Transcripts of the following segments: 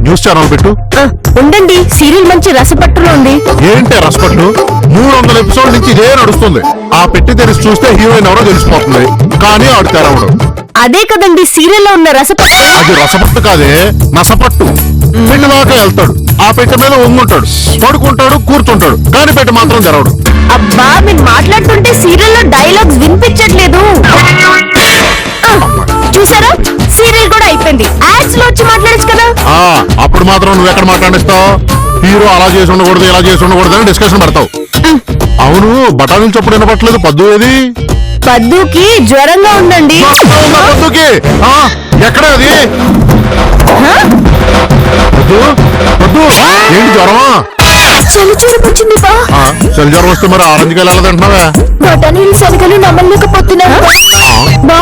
News channel పెట్టు. ఉండండి, serial మంచి రసపట్టులో ఉంది. ఏంటి రసపట్టు? 300 ఎపిసోడ్ నుంచి ఇదే నడుస్తుంది. ఆ పెట్టి తెరిచి చూస్తే హీరోయిన్ ఎవరో తెలిసిపోతుంది, కానీ ఆడు తెరవడు. అదే కదండి సీరియల్లో ఉన్న రసపట్టు. అది రసపట్టు కాదే, నసపట్టు. పెట్టి దాకా వెళ్తాడు, ఆ పెట్టె మీద ఉంగుంటాడు, పడుకుంటాడు, కూర్చుంటాడు, కానీ పెట్టి మాత్రం తెరవడు. అబ్బా, మీరు మాట్లాడుతుంటే సీరియల్లో డైలాగ్స్ వినిపించట్లేదు. చూసారా, సీరియల్ కూడా అయిపోయింది. యాడ్స్ లో వచ్చి మాట్లాడచ్చు కదా. అప్పుడు మాత్రం నువ్వు ఎక్కడ మాట్లాడిస్తావు? హీరో అలా చేసి ఉండకూడదు, ఇలా చేసి ఉండకూడదు అని డిస్కషన్ పెడతావు. అవును, బఠానీలు చప్పుడు వినపట్లేదు. పద్దు ఏది? పద్దుకి జ్వరంగా ఉందండి. పద్దుకి ఎక్కడ అది? పద్దు పద్దు, ఏంటి జ్వరమా? చలి జ్వరం వచ్చింది బా. చలి జ్వరం వస్తే మరి ఆరెంజ్ కాయలు ఎలా తింటున్నావా? బఠానీలు సరిగలు నమ్మలేకపోతున్నాను బా.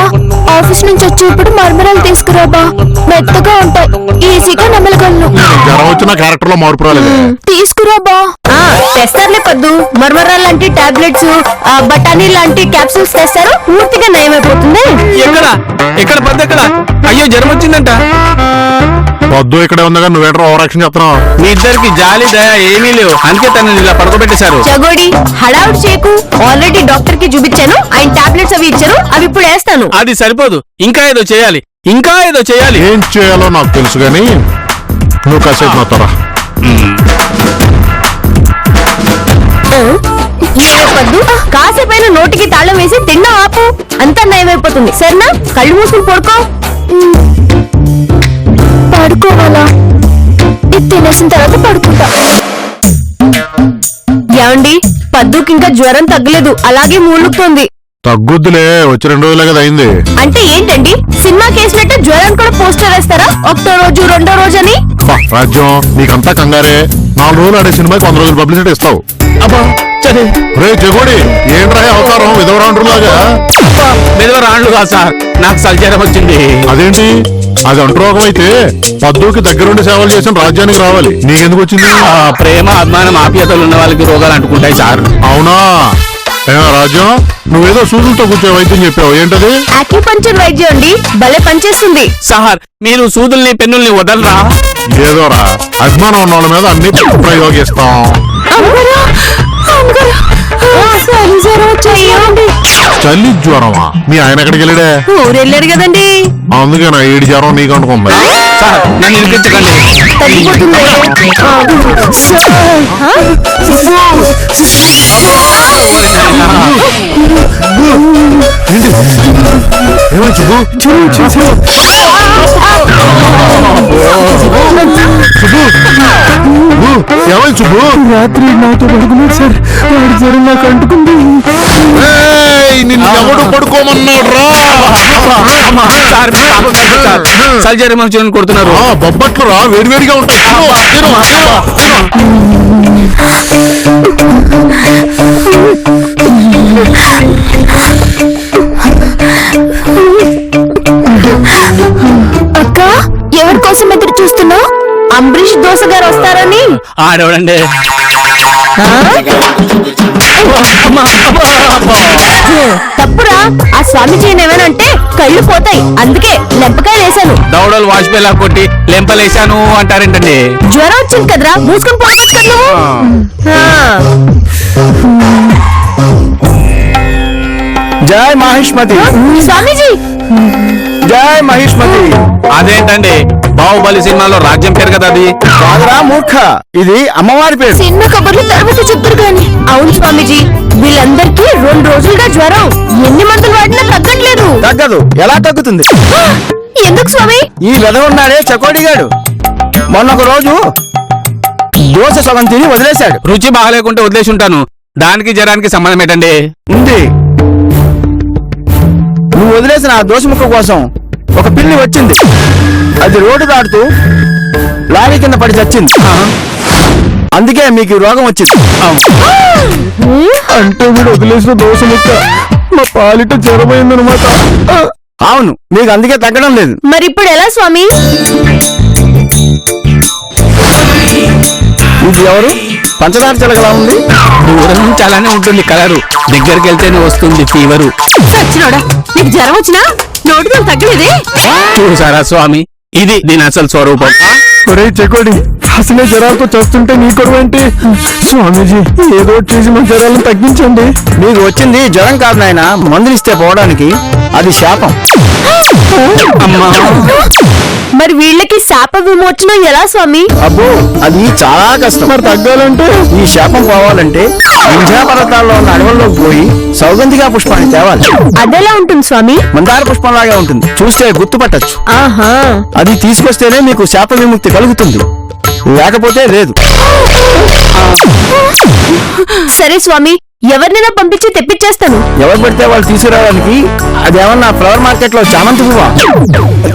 ఆఫీస్ నుంచి వచ్చేప్పుడు మర్మరాలు తీసుకురా బా, మెత్తగా ఉంటాయి, ఈజీగా నమ్మలగలను. జ్వరం వచ్చిన క్యారెక్టర్ లో మార్పు రాలేదు. తీసుకురా బా. తెస్తారులే పద్దు, మర్మరాలు లాంటి టాబ్లెట్స్, బఠానీ లాంటి క్యాప్సూల్స్ తెస్తారు, పూర్తిగా నయమైపోతుంది. ఎక్కడ ఎక్కడ పద్దు ఎక్కడ? అయ్యో, జ్వరం వచ్చిందంట. పద్దు ఇక్కడే ఉందగా, నువ్వేంట్రా ఓవర్ యాక్షన్ చెప్తున్నావు? మీ ఇద్దరికి జాలి దయ ఏమీ లేవు, అందుకే తనని ఇలా పడుకోబెట్టేశారు. చగోడి, హడావుడి చేయకు. ఆల్రెడీ డాక్టర్ కి చూపించాను, ఆయన టాబ్లెట్స్ అవి ఇచ్చారు, అవి ఇప్పుడు వేస్తాను. అది సరిపోదు, ఇంకా ఏదో చేయాలి, ఇంకా ఏదో చేయాలి. ఏం చేయాలో నాకు తెలుసు గాని నువ్వు కాసేపు నాతోరా. పద్దు, కాసేపైన నోటికి తాళం వేసి తిన్నా ఆపు, అంతా నయమైపోతుంది. సరేనా? కళ్ళు మూసుకుని పడుకో. పడుకోవాలా? ఇది తినేసిన తర్వాత పడుకుంటా. ఏమండి, పద్దుకి ఇంకా జ్వరం తగ్గలేదు, అలాగే మూలుగుతోంది. తగ్గుద్దులే, వచ్చి 2 రోజులే కదా అయింది. అంటే ఏంటండి, సినిమా కేసినట్టు జ్వరం కూడా పోస్టర్ వేస్తారా? 1వ రోజు 2వ రోజు అని. రాజ్యం, నీకంతా కంగారే. 4 రోజులు ఆడే సినిమాకి 100 రోజులు పబ్లిసిటీ ఇస్తావు. రే జగోడి, ఏంట్రా అవతారం విధవరాండ్రులాగా? విధవరాండ్లు కాదు సార్, నాకు సల్జ్వరం వచ్చింది. అదేంటి? అది అంటురోగం అయితే పద్దుకి దగ్గరుండి సేవలు చేసిన రాజ్యానికి రావాలి, నీకెందుకు వచ్చింది? ప్రేమ, అభిమానం, ఆప్యాయతలు ఉన్న వాళ్ళకి రోగాలు అంటుకుంటాయి సార్. అవునా? రాజ్యం, నువ్వేదో సూదులతో కూర్చో వైద్యం చెప్పావు, ఏంటది? ఆక్యుపంక్చర్ వైద్యం అండి, భలే పనిచేస్తుంది. సార్, మీరు సూదుల్ని పెన్నుల్ని వదలరా? ఏదోరా, అభిమానం ఉన్న వాళ్ళ మీద అన్ని ప్రయోగిస్తాం. చలి జ్వరమా? మీ ఆయన ఎక్కడికి వెళ్ళాడే? ఊరెళ్ళాడు కదండి. అందుకే నా 7 జ్వరం నీకు అంటుకుంది. సార్, నన్ను ఇరికించకండి. తగ్గిపోతుంది. ఏమైంది సుబ్బు? రాత్రి నాతో పడుకున్నాడు సార్, వాడి జ్వరం నాకు అంటుకుంది. నిన్ను ఎవడు పడుకోమన్నాడు రా? సల్జ్వరం మంచి కొడుతున్నారు. బొబ్బట్లు రా, వేడివేడిగా ఉంటాయి. అక్క, ఎవరి కోసం ఎదురు చూస్తున్నావు? అంబరీష్ దోస గారు వస్తారని. ఆడవడండి. తప్పురా, ఆ స్వామిజీ ఏమేనంటే కళ్ళు పోతాయి, అందుకే లెంపకాయ వేశాను. దౌడలు వాజ్పేయిలా కొట్టి లెంపలేశాను అంటారేంటండి? జ్వరం వచ్చింది కదరా, మూసుకొని పోవచ్చు కదా నువ్వు. జై మహిష్మతి. స్వామీజీ, జై మహిష్మతి. అదేంటండి, బాహుబలి సినిమాలో రాజ్యం పేరు కదా అది? కాదురా మూర్ఖ, ఇది అమ్మవారి పేరు. చిన్న కబుర్లు తర్వాత చెప్తారు కానీ. అవును స్వామీజీ, వీళ్ళందరికీ 2 రోజులుగా జ్వరం, ఎన్ని మందులు వాడినా తగ్గట్లేదు. తగ్గదు, ఎలా తగ్గుతుంది? ఎందుకు స్వామి? ఈ వెధ ఉన్నాడే చకోడిగాడు, మొన్నొక రోజు దోశ సగం తిని వదిలేశాడు. రుచి బాగలేకుంటే వదిలేసి ఉంటాను, దానికి జ్వరానికి సంబంధం ఏంటండి? ఉంది. నువ్వు వదిలేసిన ఆ దోశ ముక్క కోసం ఒక పిల్లి వచ్చింది, అది రోడ్డు దాటుతూ లారీ కింద పడి చచ్చింది. అందుకే మీకు రోగం వచ్చింది. అంటే మీరు వదిలేసిన దోశ ముక్క మా పాలిట జ్వరమైందనమాట. అవును, మీకు అందుకే తగ్గడం లేదు. మరి ఇప్పుడు ఎలా స్వామి? ఇది ఎవరు? పంచదార చిలకలా ఉంది. దూరం నుంచి అలానే ఉంటుంది కలరు, దగ్గరికి వెళ్తేనే వస్తుంది ఫీవరు. సచ్చినోడా, నీకు జ్వరం వచ్చినా నోటితో తగ్గలేదే? చూసారా స్వామి, ఇది దీని అసలు స్వరూపం. ఒరే చెకోడి, అసలే జ్వరాలతో చేస్తుంటే నీ కొడుకు ఏంటి? స్వామీజీ ఏదో ఒకటి చేసి మా జ్వరాలను తగ్గించండి. నీకు వచ్చింది జ్వరం కాదు నాయన, మందులు ఇస్తే పోవడానికి. అది శాపం. అమ్మా, మరి వీళ్ళకి శాప విమోచనం ఎలా స్వామి? అబ్బో అది చాలా కష్టం. మరి తగ్గాలంటే ఈ శాపం పోవాలంటే వింధ్యా పర్వతాల్లో ఉన్న అడవుల్లోకి పోయి సౌగంధిగా పుష్పాన్ని తేవాలి. అదెలా ఉంటుంది స్వామి? మందార పుష్పంలాగా ఉంటుంది, చూస్తే గుర్తుపట్టచ్చు. ఆహా, అది తీసుకొస్తేనే మీకు శాప విముక్తి కలుగుతుంది, లేకపోతే లేదు. సరే స్వామి, ఎవరినైనా పంపించి తెప్పించేస్తాను. ఎవరు పడితే వాళ్ళు తీసుకురావడానికి అదేమన్నా ఫ్లవర్ మార్కెట్ లో చామంతి పువ్వా,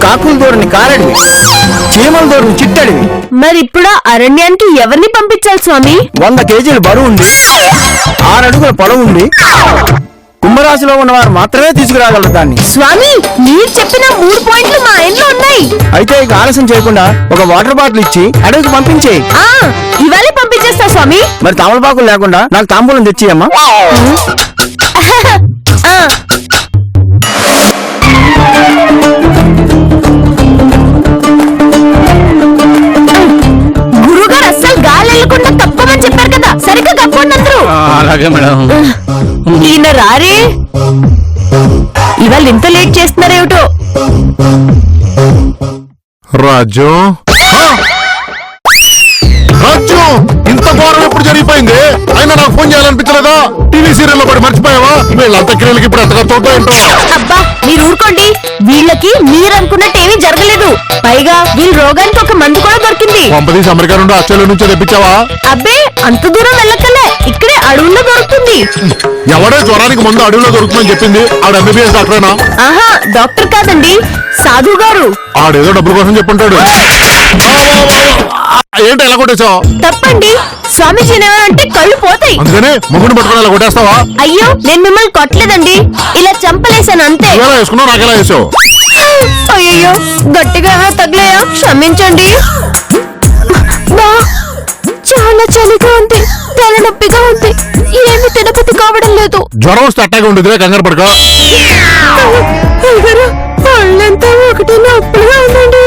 కాకుల దూరని కారడివి, చీమల దూరని చిట్టడివి. మరి ఇప్పుడు అరణ్యానికి ఎవరిని పంపించాలి స్వామి? 100 కేజీలు బరువు ఉంది, 6 అడుగుల పొడవు ఉంది, కుంభరాశిలో ఉన్నవారు మాత్రమే తీసుకురాగలరు దాన్ని. స్వామి, మీరు చెప్పిన 3 పాయింట్లు మా ఆయనలో ఉన్నాయి. అయితే ఇక ఆలస్యం చేయకుండా ఒక వాటర్ బాటిల్ ఇచ్చి అడవికి పంపించే. ఆ, ఇవాళ పంపించేస్తా స్వామి. మరి తమలపాకులు లేకుండా నాకు తాంబూలం తెచ్చి అమ్మా. ఆ, గురుగారు అస్సలు గాలి వెళ్ళకుండా తప్పమని చెప్పారు కదా, సరిగ్గా తప్పండి అందరూ. అలాగే మేడం. ఈయన రారే, ఇవాళ ఇంత లేట్ చేస్తున్నారేమిటో. రాజ్యం రాజ్యం, ఇంత ఘోరం ఎప్పుడు జరిగిపోయింది? అయినా నాకు ఫోన్ చేయాలనిపించలేదా? టీవీ సీరియల్లో పడి మర్చిపోయావా? వీళ్ళంత క్రియలకి ఇప్పుడు ఎంతగా చూద్దాం ఏంటో. అబ్బా, మీరు ఊరుకోండి. వీళ్ళకి మీరనుకున్నట్టు ఏమీ జరగలేదు. పైగా వీళ్ళ రోగానికి ఒక మందు కూడా దొరికింది. పంపదీసి అమెరికా నుండి ఆస్ట్రేలియా నుంచి తెప్పించావా? అబ్బే, అంత దూరం వెళ్ళకలే, ఇక్కడే అడవుల్లో దొరుకుతుంది. ఎవడే జ్వరానికి మందు అడవిలో దొరుకుతుందని చెప్పింది? ఆడు ఎంబీబీఎస్ డాక్టరేనా? ఆహా, డాక్టర్ కాదండి, సాధు గారు. ఆడేదో డబ్బుల కోసం చెప్పుంటాడు. ఏంటి ఎలా కొట్టేశావు? తప్పండి, స్వామీజీని ఏమంటే కళ్ళు పోతాయి. అందుకని ముగ్గురు పట్టుకుని ఎలా కొట్టేస్తావా? అయ్యో, నేను మిమ్మల్ని కొట్టలేదండి, ఇలా చంపలేశాను అంతే. ఎలా వేసుకున్నావు, నాకెలా వేసావు? అయ్యో, గట్టిగా ఏమైనా తగిలాయా? క్షమించండి. బా, చాలా చలిగా ఉంది, తలనొప్పిగా ఉంది, ఏమి తినబుద్ధి కావడం లేదు. జ్వరం వస్తే అట్టాగా ఉండేదిలే, కంగారు పడక. పళ్ళంతా ఒకటి నొప్పిగా ఉందండి.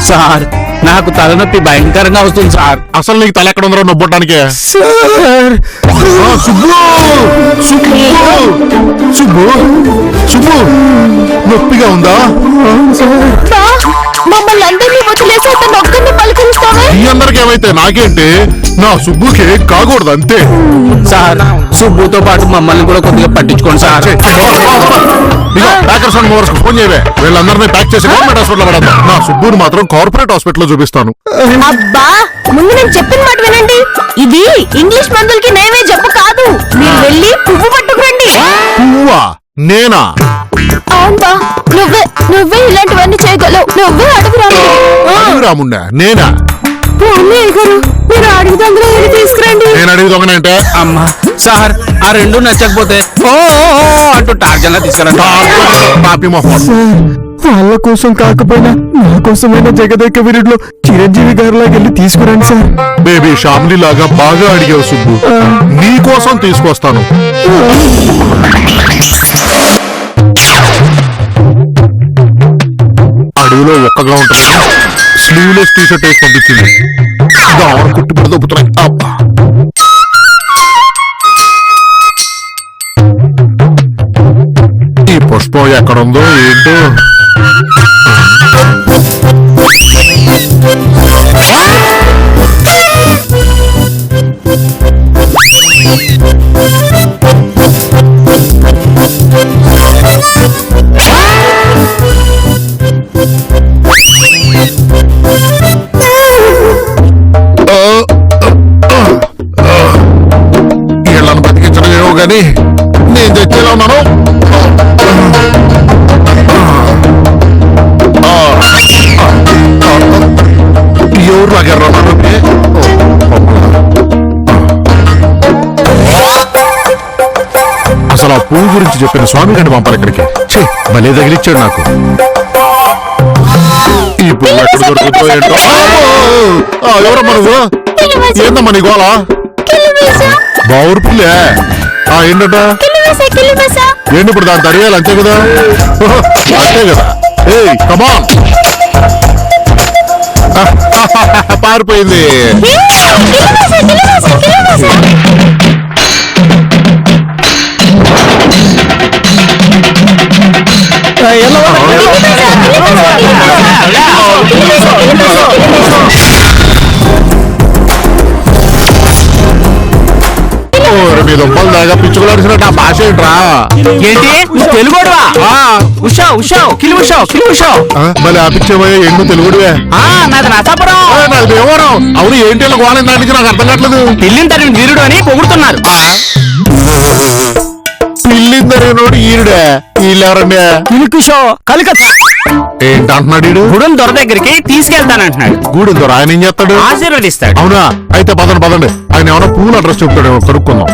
సార్, నాకు తలనొప్పి భయంకరంగా వస్తుంది సార్. అసలు నీకు తల ఎక్కడ ఉందో నొప్పడానికి? సార్, సుబ్బు సుబ్బు సుబ్బు సుబ్బు, నొప్పిగా ఉందా? బా, మమ్మల్ని అందరినీ వదిలేసి అతను ఒక్కరిని పలకరిస్తావే? ఈ అందరికి ఏమైతే నాకేంటి, నా సుబ్బుకి కాకూడదు అంతే. సార్, సుబ్బుతో పాటు మమ్మల్ని కూడా కొద్దిగా పట్టించుకోండి sir. Packers and movers phone చేయవే, వీళ్ళందరినీ ప్యాక్ చేసి గవర్నమెంట్ హాస్పిటల్ పడద్దాం. నా సుబ్బుని మాత్రం కార్పొరేట్ హాస్పిటల్ చూపిస్తాను. అబ్బా, ముందు నేను చెప్పిన మాట వినండి. ఇది ఇంగ్లీష్ మందులకి నయమే జబ్బు కాదు. మీరు వెళ్ళి పువ్వు పట్టుకురండి. నువ్వా? నేనా? అవునా, నువ్వే ఇలాంటివన్నీ చేయగలవు. నువ్వే అడుగు రాము. రాముండా? నేనా? గారు, మీరు అడుగు దగ్గర వెళ్ళి తీసుకురండి. నేను అడిగి దొంగనంటే? అమ్మా సార్, ఆ రెండు నచ్చకపోతే ఓ అంటూ టార్జన్లా తీసుకురండి. పాపి మొహం. వాళ్ళ కోసం కాకపోయినా నా కోసమైనా జగదేక వీరుడిలో చిరంజీవి గారిలాగా వెళ్ళి తీసుకురండి సార్. బేబీ షామ్లీ లాగా బాగా అడిగావు సుబ్బు, నీ కోసం తీసుకొస్తాను. అడవిలో ఒక్కగా ఉంటుంది, స్లీవ్లెస్ టీ షర్ట్ వేసి పంపించింది. దావర కుట్టి పడి దొబ్బుతున్నాయి. అబ్బా, ఈ పుష్పం ఎక్కడుందో ఏంటో. వీళ్ళని బతికించడం ఏమో గాని నేను తెచ్చేలా ఉన్నాను. ఎవరు లాగారు? అసలు ఆ పువ్వు గురించి చెప్పిన స్వామి గండి పంపారు ఇక్కడికి. ఛీ, భలే తగిలిచ్చాడు నాకు. ఈ పువ్వు ఎక్కడ దొరుకుతుందో ఏంటో. ఎవరమ్మా నువ్వు? ఏందమ్మా నీ గోళ? బావురు పుల్లే. ఏంటట? ఏంటి ఇప్పుడు దాన్ని తడియాలి అంతే కదా? అంతే కదా. ఏయ్ కమాన్. పారిపోయింది. మీ దుంపలు దాకా పిచ్చుకులాడిసినట్టు ఆ భాష ఏంట్రా? ఏంటి తెలుగోడువా? ఉషా ఉషా కిలి ఉషా కిలి ఉషా. మళ్ళీ ఆపిచ్చేవయ్యా ఎండు తెలుగుడివే. నాది నరసాపురం. నాకు దేవరం. అవును ఏంటి ఇలా గోళం దానికి నాకు అర్థం కావట్లేదు. పిల్లిని తరిగిన వీరుడు అని పొగుడుతున్నారు. పిల్లిందరేనోడు ఈరుడే. వీళ్ళెవరండి? కిలికుషో కలికత్తా. ఏంటంటున్నాడు ఈడు? గుడం దొర దగ్గరికి తీసుకెళ్తానంటున్నాడు. గూడెం దొర ఆయన ఏం చేస్తాడు? ఆశీర్వదిస్తాడు. అవునా? అయితే పదండి పదండి. ఆయన ఏమైనా పూల అడ్రస్ చెప్తాడు, కనుక్కుందాం.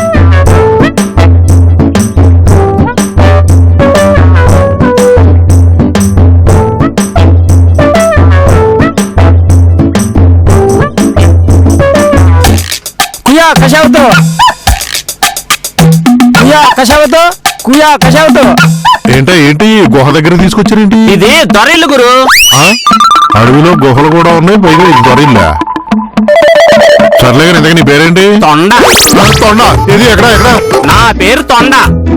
కుయా కషావతో కుయా కషావతో కుయా కషావతో. ఏంటో ఏంటి గుహ దగ్గర తీసుకొచ్చారేంటి? ఇది దొరిల్లు గురు. ఆ? అడవిలో గుహలు కూడా ఉన్నాయి, పైగా ఇది దొరిల్లా? సర్లే కానీ ఇంతకీ నీ పేరేంటి? తొండ. తొండ. ఇది ఎక్కడ ఎక్కడ? నా పేరు తొండ.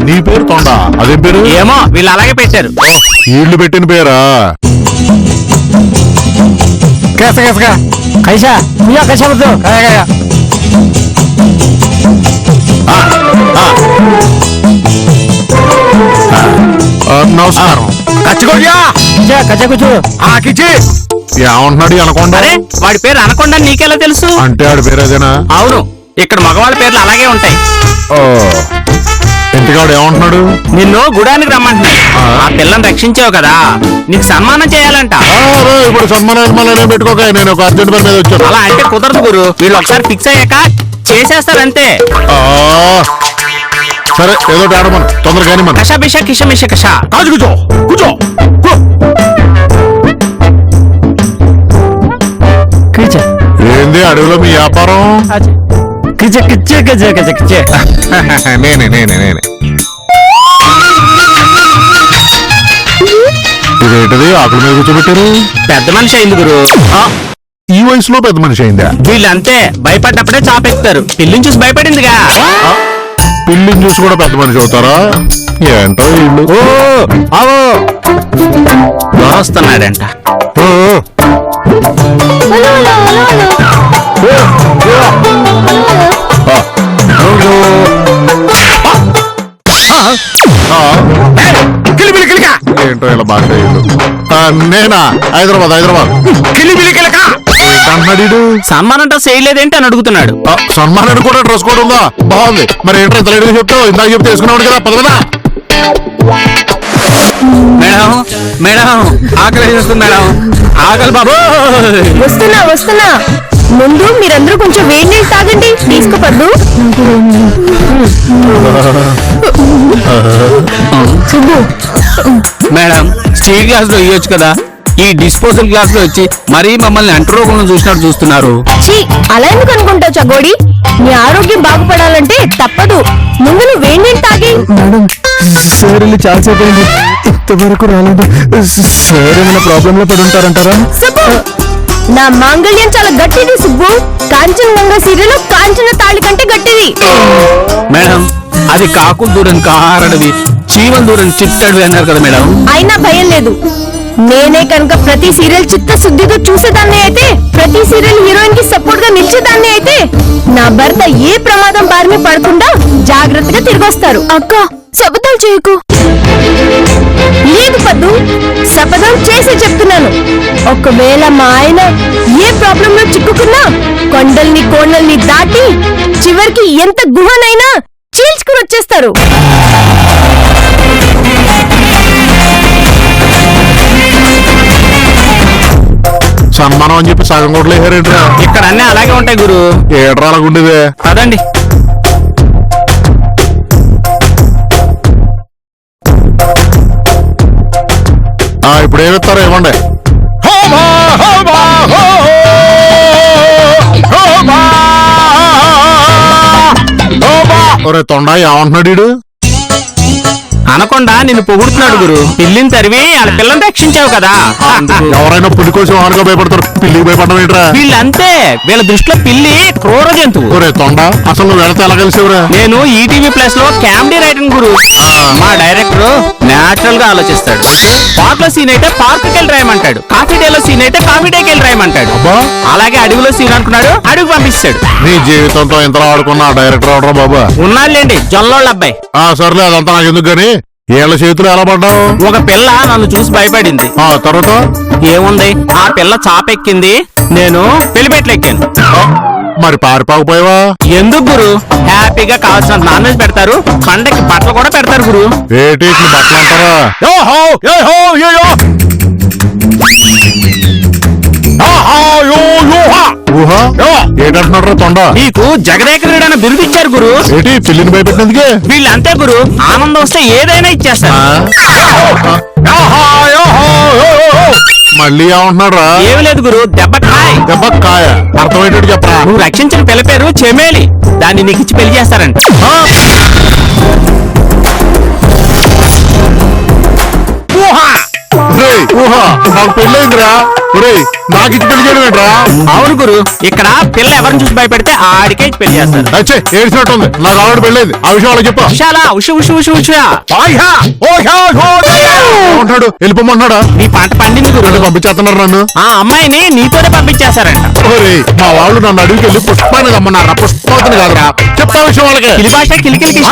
నీ పేరు తొండ? అదేం పేరు? ఏమో వీళ్ళు అలాగే పెట్టారు. వీళ్ళు పెట్టిన పేరా? कैसा कैसा कैसा भैया कैसा बताओ क्या गया నమస్కారం. కచ్చగొయ్యా కచ్చా కూర్చో ఆకిచి ఏమంటున్నాడు అనకొండ? అరే వాడి పేరు అనకొండ నీకెలా తెలుసు? అంటే ఆడి పేరు అదేనా? అవును, ఇక్కడ మగవాళ్ళ పేర్లు అలాగే ఉంటాయి. ఓ ఇంటికాడు ఏమంటున్నాడు? నిన్ను గుడానికి రమ్మంటున్నాడు. ఆ పిల్లని రక్షించావు కదా, నీకు సన్మానం చేయాలంట. ఇప్పుడు సన్మానం పెట్టుకోక నేను ఒక అర్జెంట్ పని మీద వచ్చాను. అలా అంటే కుదరదు గురు, వీళ్ళు ఒకసారి ఫిక్స్ అయ్యాక చేసేస్తారంతే. సరే ఏదో ఆడమను, తొందరగానే మన కషా బిష కిష మిష కషా. కూర్చో కూర్చో. ఏంది అడవిలో మీ వ్యాపారం? నేనే నేనే నేనే ఇదేంటది ఆకుల మీద కూర్చోబెట్టారు? పెద్ద మనిషి అయింది గురు. ఈ వయసులో పెద్ద మనిషి అయిందా? వీళ్ళంతే, భయపడ్డప్పుడే చాపెత్తారు. పిల్లిని చూసి భయపడిందిగా. పిల్లిని చూసి కూడా పెద్ద మనిషి అవుతారా? ఏంటో వీళ్ళు. వస్తున్నాడంట. ఏంటో ఇలా భాష నేనా? హైదరాబాద్ హైదరాబాద్. ఏంటంటున్నాడు? సన్మానం డ్రెస్ వేయలేదేంటి అని అడుగుతున్నాడు. సన్మానానికి కూడా డ్రెస్ కోడ్ ఉందా? బాగుంది. మరి ఏంటో ఇంత లేట్గా చెప్తావు? ఇందాక చెప్తే వేసుకున్నాడు కదా, పదవదా? మేడం మేడం ఆకలి వేస్తుంది మేడం, ఆకలి బాబు. వస్తున్నా వస్తున్నా. ముందు మీరందరూ కొంచెం వేడి నీళ్ళు తాగండి. తీసుకోపద్దు. మేడం స్టీల్ గ్లాస్ లో ఇవ్వచ్చు కదా, ఈ డిస్పోజల్ గ్లాస్ లో వచ్చి మరీ మమ్మల్ని అంటరోగంలో చూసినట్టు చూస్తున్నారు. ఛీ, అలా ఎందుకు అనుకుంటావు చగోడి? నీ ఆరోగ్యం బాగుపడాలంటే తప్పదు. ముందు నువ్వు వేడి నీళ్ళు తాగి. మేడం సార్ వెళ్ళి చాలాసేపు అయింది, ఇంతవరకు రాలేదు. సార్ ఏమైనా ప్రాబ్లం లో పడి ఉంటారంటారా? సుబ్బు, నా మాంగళ్యం చాలా గట్టిది సుబ్బు. కాంచనగంగా సీరియల్ కాంచన తాళి కంటే గట్టిది. మేడం అది కాకులు దూరం కారడవి, చీమల దూరం చిట్టడివి అన్నారు కదా మేడం. అయినా భయం లేదు. నేనే కనుక ప్రతి సీరియల్ చిత్తశుద్ధితో చూసేదాన్ని అయితే, ప్రతి సీరియల్ హీరోయిన్ కి సపోర్ట్ గా నిలిచేదాన్ని అయితే, నా భర్త ఏ ప్రమాదం బారిన పడకుండా జాగ్రత్తగా తిరిగొస్తారు. అక్క శపథాలు చేయకు. లేదు పద్దు, శపథం చేసి చెప్తున్నాను. ఒకవేళ మా ఆయన ఏ ప్రాబ్లం లో చిక్కుకున్నా కొండల్ని కోణల్ని దాటి చివరికి ఎంత గుహనైనా చీల్చుకుని వచ్చేస్తారు. సన్మానం అని చెప్పి సగం కూడా లేహారేంట్రా? ఇక్కడ అన్నీ అలాగే ఉంటాయి గురు. ఏట్రా అలాగుండేదే? అదండి. ఇప్పుడు ఏమిస్తారో ఇవ్వండి. ఒరే తొండ ఏమంటున్నాడు? అనకుండా నిన్ను పొగుడుతున్నాడు గురు. పిల్లిని తరివి వాళ్ళ పిల్లని రక్షించావు కదా. ఎవరైనా పులి కోసం ఆనుగా భయపడతారు, పిల్లికి భయపడడం ఏంట్రా? వీళ్ళంతే, వీళ్ళ దృష్టిలో పిల్లి క్రూర జంతువు. ఒరే తొండ, అసలు నువ్వు వెళతా ఎలా కలిసివరా? నేను ఈటీవీ ప్లస్ లో కామెడీ రైటర్ గురు. మా డైరెక్టర్ నేచురల్ గా ఆలోచిస్తాడు. పార్క్ లో సీన్ అయితే పార్క్ కెళ్ళి రాయమంటాడు, కాఫీ డే లో సీన్ అయితే కాఫీ డేకి వెళ్ళి రాయమంటాడు. అలాగే అడవిలో సీన్ అనుకున్నాడు, అడవికి పంపిస్తాడు. నీ జీవితంతో ఇంతలో ఆడుకున్న డైరెక్టర్ అవడరా బాబా? ఉన్నాళ్ళండి జొల్లోళ్ళ అబ్బాయి. సర్లే, అదంతా నాకు ఎందుకు గాని ఏళ్ళ చేతులు ఎలా పడ్డావు? ఒక పిల్ల నన్ను చూసి భయపడింది. తర్వాత ఏముంది, ఆ పిల్ల చాపెక్కింది, నేను పెళ్లిపెట్లెక్కాను. మరి పారిపోకపోయావా? ఎందుకు గురు, హ్యాపీగా కావాల్సిన నాన్ వెజ్ పెడతారు, పండకి బట్టలు కూడా పెడతారు గురు. ఏటి బట్టలు అంటారా? ఏంటంటున్నాడు తొండ? నీకు జగదేకరుడు అని బిరుదు ఇచ్చారు గురు. ఏంటి పిల్లిని భయపెట్టినందుకే? వీళ్ళు అంతే గురు, ఆనందం వస్తే ఏదైనా ఇచ్చేస్తారు. మళ్ళీ ఏమంటున్నాడు రా? ఏమి లేదు గురు, దెబ్బకాయ. దెబ్బకాయ అర్థమయ్యేటట్టు చెప్పరా? నువ్వు రక్షించిన పిల్ల పేరు చెమేలి, దాన్ని నీకు ఇచ్చి పెళ్లి చేస్తారంట. నాకు పెళ్ళైందిరా. నాకు ఇచ్చి పెళ్లి చేయడం ఏంట్రా? అవును గురు, ఇక్కడ పిల్ల ఎవరిని చూసి భయపెడితే ఆడికే ఇచ్చి పెళ్లి చేస్తారు. అచ్చే ఏడ్చినట్టుంది, నాకు ఆవిడ పెళ్ళైంది. ఆ విషయం వాళ్ళకి చెప్పా. ఉషాలా ఉష ఉష ఉష ఉష ఉంటాడు వెళ్ళిపోమన్నాడా? నీ పంట పండింది గురు. పంపించేస్తున్నారు నన్ను. ఆ అమ్మాయిని నీతోనే పంపించేస్తారంట. మా వాళ్ళు నన్ను అడవికి వెళ్ళి పుష్పాన్ని రమ్మన్నారా? పుష్పవతిని కాదురా. చెప్తా విషయం వాళ్ళకి. కిలిబాష కిలికిలి కిష.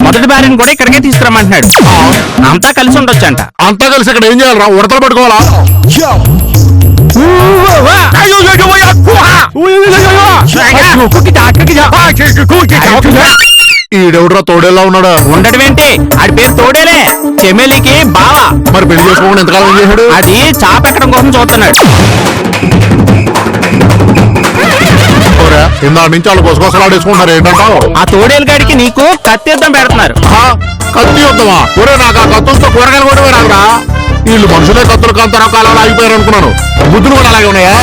మొదటి భార్యను కూడా ఇక్కడికే తీసుకురమ్మంటున్నాడు. అంతా కలిసి ఉండొచ్చంట. అంతా కలిసి ఇక్కడ ఏం చేయాలరా? ఉడతలు పట్టుకోవాలా? ఈడెవడరా తోడేలా ఉన్నాడా? ఉండడం ఏంటి, ఆడి పేరు తోడేలే, చెమెలికి బావ. మరి పెళ్లి చేసుకోకుండా ఎంతకాలం ఏం చేశాడు? అది చాపెక్కడం కోసం చూస్తున్నాడు. ఇందా నుంచి వాళ్ళు కొసకొసలు ఆడేసుకుంటారు. ఏంటంటావు? ఆ తోడేలు గాడికి నీకు కత్తి యుద్ధం పెడుతున్నారు. కత్తి యుద్ధమా? ఒరే నాకు ఆ కత్తులతో కూరగాయలు కూడా రాదురా. వీళ్ళు మనుషులే కత్తులు కంతర కాలంలో ఆగిపోయారు అనుకున్నాను. బుద్ధులు కూడా అలాగే ఉన్నాయా?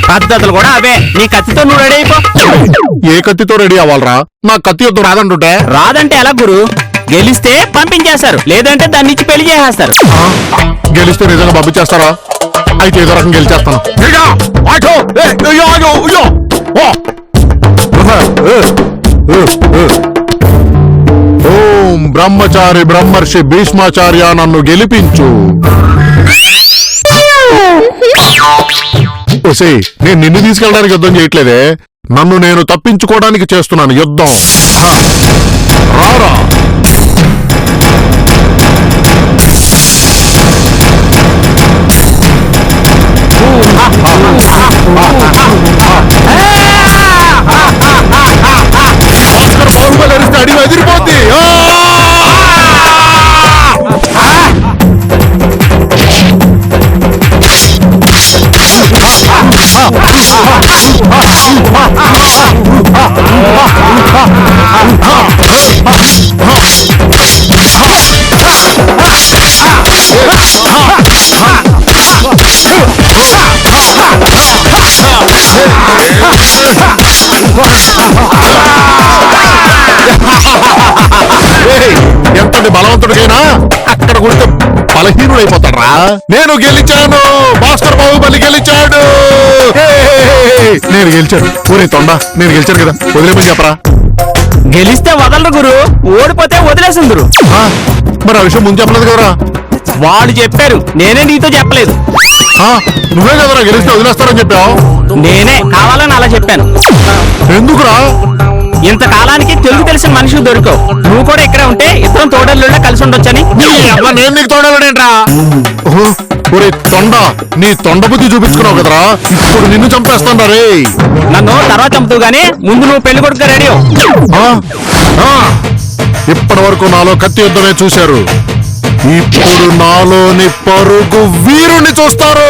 పద్ధతులు కూడా అవే. నీ కత్తితో నువ్వు రెడీ అయిపో. ఏ కత్తితో రెడీ అవ్వాలరా? నాకు కత్తి యుద్ధం రాదంటుంటే. రాదంటే ఎలా గురు? గెలిస్తే పంపించేస్తారు, లేదంటే దాన్ని ఇచ్చి పెళ్లి చేసేస్తారు. గెలిస్తే నిజంగా పంపించేస్తారా? అయితే ఏదో రకం గెలిచేస్తాను. ఓం బ్రహ్మచారి బ్రహ్మర్షి భీష్మాచార్య నన్ను గెలిపించు. నేను నిన్ను తీసుకెళ్ళడానికి యుద్ధం చేయట్లేదే, నన్ను నేను తప్పించుకోవడానికి చేస్తున్నాను యుద్ధం. రారా. బాహుబలి అరిస్తే అడిగి ఎదిరిపోద్ది. ఎంతటి బలవంతుడికైనా అక్కడ కొడితే బలహీనుడైపోతాడ్రా. నేను గెలిచాను, భాస్కర్ బాహుబలి గెలిచాడు. నేను గెలిచాను. ఊరే తొండ, నేను గెలిచాను కదా, వదిలేమని చెప్పరా? గెలిస్తే వదలరు గురు, ఓడిపోతే వదిలేసిందరు. మరి ఆ విషయం ముందు చెప్పలేదు కదరా? వాడు చెప్పారు, నేనే నీతో చెప్పలేదు. నువ్వే కదరా గెలిస్తే వదిలేస్తారని చెప్పావు. నేనే కావాలని అలా చెప్పాను. ఎందుకురా? ఇంతకాలానికి తెలుగు తెలిసిన మనిషి దొరికావు. నువ్వు కూడా ఇక్కడే ఉంటే ఇద్దరం తోడల్లో కలిసి ఉండొచ్చని. నేను నీకు తోడలేడేంట్రా? ఒరే తొండ, నీ తొండ బుద్ధి చూపించుకున్నావు కదరా, ఇప్పుడు నిన్ను చంపేస్తాను రే. నన్ను తర్వాత చంపుతూ గానీ ముందు నువ్వు పెళ్లి కొడుకు రెడీ. ఇప్పటి వరకు నాలో కత్తి యుద్ధమే చూశారు, ఇప్పుడు నాలోని పరుగు వీరుని చూస్తారు.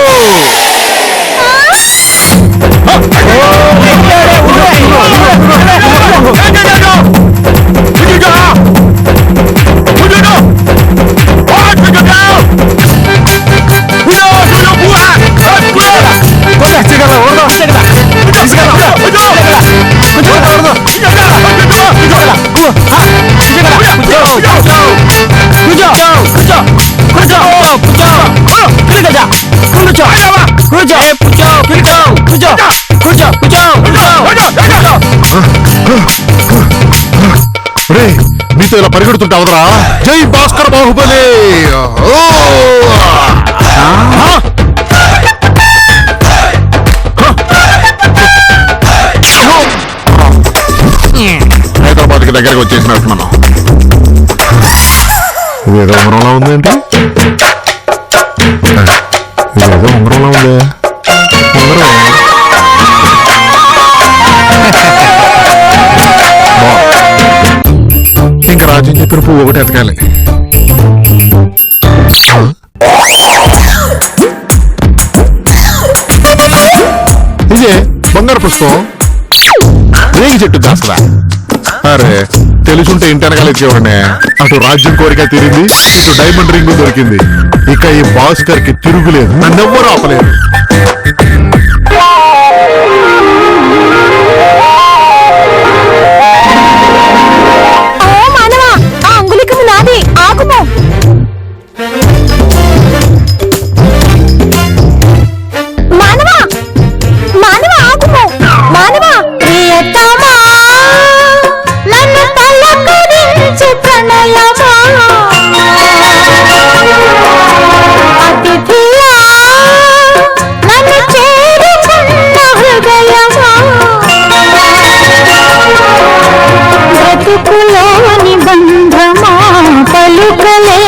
కూర్చో కూర్చో కూర్చో కూర్చో కూర్చో కూర్చో రే మీతో ఇలా పరిగెడుతుంటే అవదరా. జై భాస్కర్ బాహుబలి. హైదరాబాద్ కి దగ్గరకు వచ్చేసినట్టు మనం. ఇదేదో ఉంగరంలా ఉందేంటి? ఇదేదో ఉంగరంలా ఉంది. ఉంగరం ఇంకా రాజ్యం చెప్పిన పువ్వు ఒకటి ఎతకాలి. ఇదే బంగారు పుష్పం రేగి చెట్టు కాస్తా. అరే తెలుసుంటే ఇంటెనకాల ఇచ్చేవాడినే. అటు రాజ్యం కోరిక తీరింది, ఇటు డైమండ్ రింగ్ దొరికింది. ఇక ఈ భాస్కర్ కి తిరుగులేదు, నన్నెవ్వరూ ఆపలేదు. బంధమా పలుకలే